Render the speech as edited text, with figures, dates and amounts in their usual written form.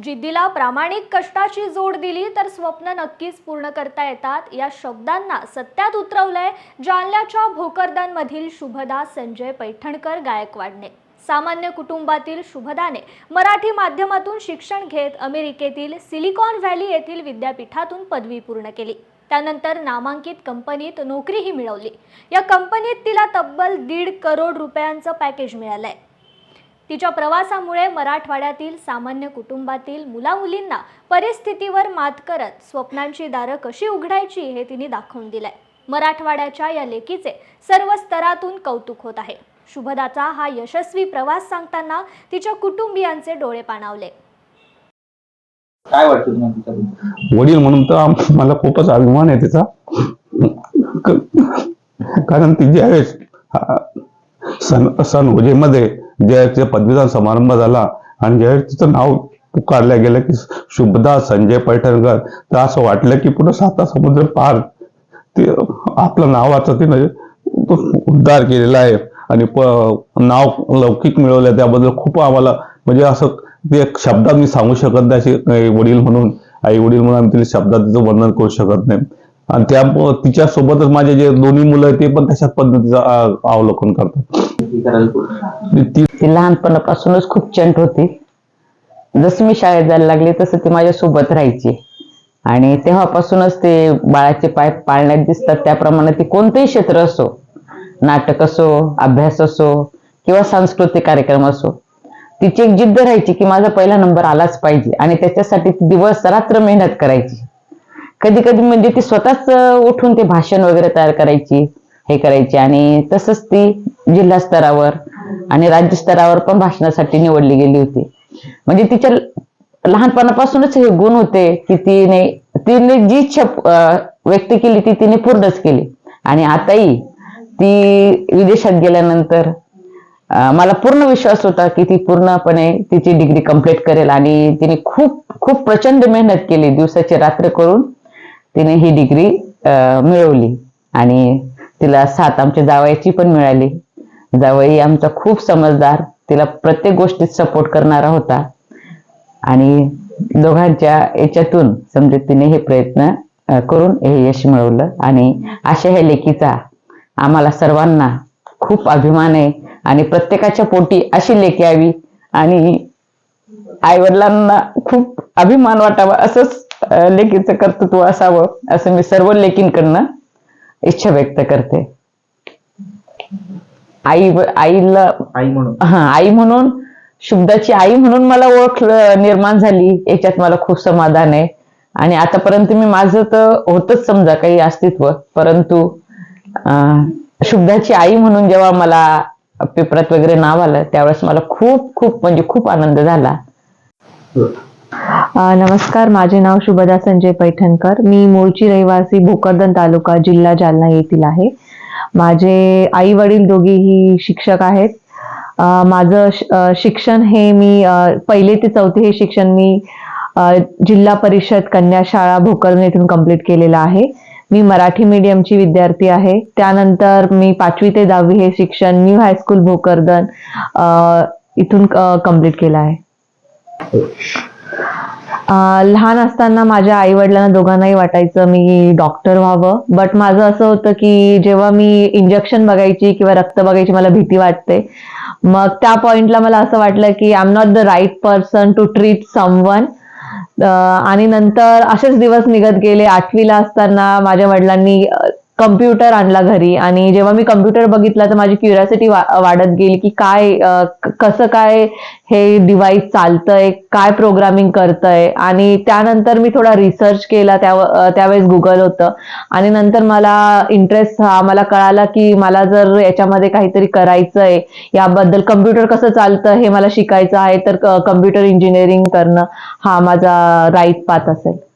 जिद्दीला प्रामाणिक कष्टाची जोड दिली तर स्वप्न नक्कीच पूर्ण करता येतात या शब्दांना सत्यात उतरवलंय जालन्याच्या भोकरदनमधील शुभदा संजय पैठणकर गायकवाडने। सामान्य कुटुंबातील शुभदाने मराठी माध्यमातून शिक्षण घेत अमेरिकेतील सिलिकॉन व्हॅली येथील विद्यापीठातून पदवी पूर्ण केली। त्यानंतर नामांकित कंपनीत नोकरीही मिळवली। या कंपनीत तिला तब्बल 1.5 करोड रुपयांचं पॅकेज मिळालंय। तिच्या प्रवासामुळे मराठवाड्यातील सामान्य कुटुंबातील मुलामुलींना परिस्थितीवर मात करत स्वप्नांची दारं कशी उघडायची हे तिने दाखवून दिलंय। मराठवाड्याच्या या लेकीचे सर्व स्तरातून कौतुक होत आहे। शुभदाचा हा यशस्वी प्रवास सांगताना तिच्या कुटुंबियांचे डोळे पाणावले। काय वाटतं तुम्हाला तिच्याबद्दल? वडील म्हणून तर मला खूपच अभिमान आहे तिचा, कारण ती ज्यावेळेस सन उजेमध्ये ज्यावेळेस पदवीदान समारंभ झाला आणि ज्यावेळेस तिचं नाव पुकारलं गेलं की शुभदा संजय पैठणकर, तर असं वाटलं की पुढे 7 समुद्र पार ते आपलं नावाचं तिने उद्धार केलेला आहे आणि नाव लौकिक मिळवलं। त्याबद्दल खूप आम्हाला म्हणजे असं ते शब्दात मी सांगू शकत नाही। वडील म्हणून, आई वडील म्हणून आम्ही तिला शब्दात तिचं वर्णन करू शकत नाही। आणि त्या तिच्या सोबतच माझे जे दोन्ही मुलं आहेत ते पण तशाच पद्धतीचं अवलोकन करतात। ती लहानपणापासूनच खूप चंट होती। जसं मी शाळेत जायला लागले तसं ती माझ्या सोबत राहायची आणि तेव्हापासूनच ते बाळाचे पाय पाळण्यात दिसतात त्याप्रमाणे ती कोणतेही क्षेत्र असो, नाटक असो, अभ्यास असो किंवा सांस्कृतिक कार्यक्रम असो, तिची एक जिद्द राहायची की माझा पहिला नंबर आलाच पाहिजे आणि त्याच्यासाठी ती दिवस रात्र मेहनत करायची। कधी कधी म्हणजे ती स्वतःच उठून ते भाषण वगैरे तयार करायची, हे करायची आणि तसंच ती जिल्हा स्तरावर आणि राज्य स्तरावर पण भाषणासाठी निवडली गेली होती। म्हणजे तिच्या लहानपणापासूनच हे गुण होते की तिने जी इच्छा व्यक्त केली ती तिने पूर्णच केली। आणि आताही ती विदेशात गेल्यानंतर मला पूर्ण विश्वास होता की ती पूर्णपणे तिची डिग्री कंप्लीट करेल आणि तिने खूप खूप प्रचंड मेहनत केली, दिवसाची रात्र करून तिने ही डिग्री मिळवली आणि तिला 7 आमच्या जावयाची पण मिळाली। जावई आमचा खूप समजदार, तिला प्रत्येक गोष्टीत सपोर्ट करणारा होता आणि दोघांच्या याच्यातून समजा तिने हे प्रयत्न करून हे यश मिळवलं आणि अशा ह्या लेकीचा आम्हाला सर्वांना खूप अभिमान आहे आणि प्रत्येकाच्या पोटी अशी लेकी यावी आणि आईवडिलांना खूप अभिमान वाटावा असंच लेकीचं कर्तृत्व असावं असं मी सर्व लेकींकडनं इच्छा व्यक्त करते। आई म्हणून शुभदाची आई म्हणून मला ओळख निर्माण झाली याच्यात मला खूप समाधान आहे। आणि आतापर्यंत मी माझं तर होतच समजा काही अस्तित्व, परंतु शुभदाची आई म्हणून जेव्हा मला पेपरात वगैरे नाव आलं त्यावेळेस मला खूप खूप म्हणजे खूप आनंद झाला। नमस्कार, माझे नाव शुभदा संजय पैठणकर। मी मूळची रहिवासी भोकरदन तालुका, जिल्हा जालना येथील आहे। माझे आई वडील दोघेही शिक्षक आहेत। माझं शिक्षण हे मी 1ली ते 4थी हे शिक्षण मी जिल्हा परिषद कन्या शाळा भोकरदन येथून कंप्लीट केलेलं आहे। मी मराठी मीडियमची विद्यार्थी आहे। त्यानंतर मी 5वी ते 10वी हे शिक्षण न्यू हायस्कूल भोकरदन इथून कंप्लीट केलं आहे। लहान असताना माझ्या आई वडिलांना दोघांनाही वाटायचं मी डॉक्टर व्हावं, बट माझं असं होतं की जेव्हा मी इंजेक्शन बघायची किंवा रक्त बघायची मला भीती वाटते। मग त्या पॉइंटला मला असं वाटलं की I am not the right person to treat someone. आणि नंतर असेच दिवस निघत गेले। 8वीला असताना माझ्या वडिलांनी कम्प्युटर आणला घरी आणि जेव्हा मी कम्प्युटर बघितला तर माझी क्युरिओसिटी वाढत गेली की कसं काय हे डिव्हाइस चालतंय, काय प्रोग्रामिंग करतंय। आणि त्यानंतर मी थोडा रिसर्च केला, त्यावेळेस गुगल होतं आणि नंतर मला इंटरेस्ट मला कळाला की मला जर याच्यामध्ये काहीतरी करायचंय, याबद्दल कम्प्युटर कसं चालतं हे मला शिकायचं आहे, तर कम्प्युटर इंजिनिअरिंग करणं हा माझा राईट पाथ असेल।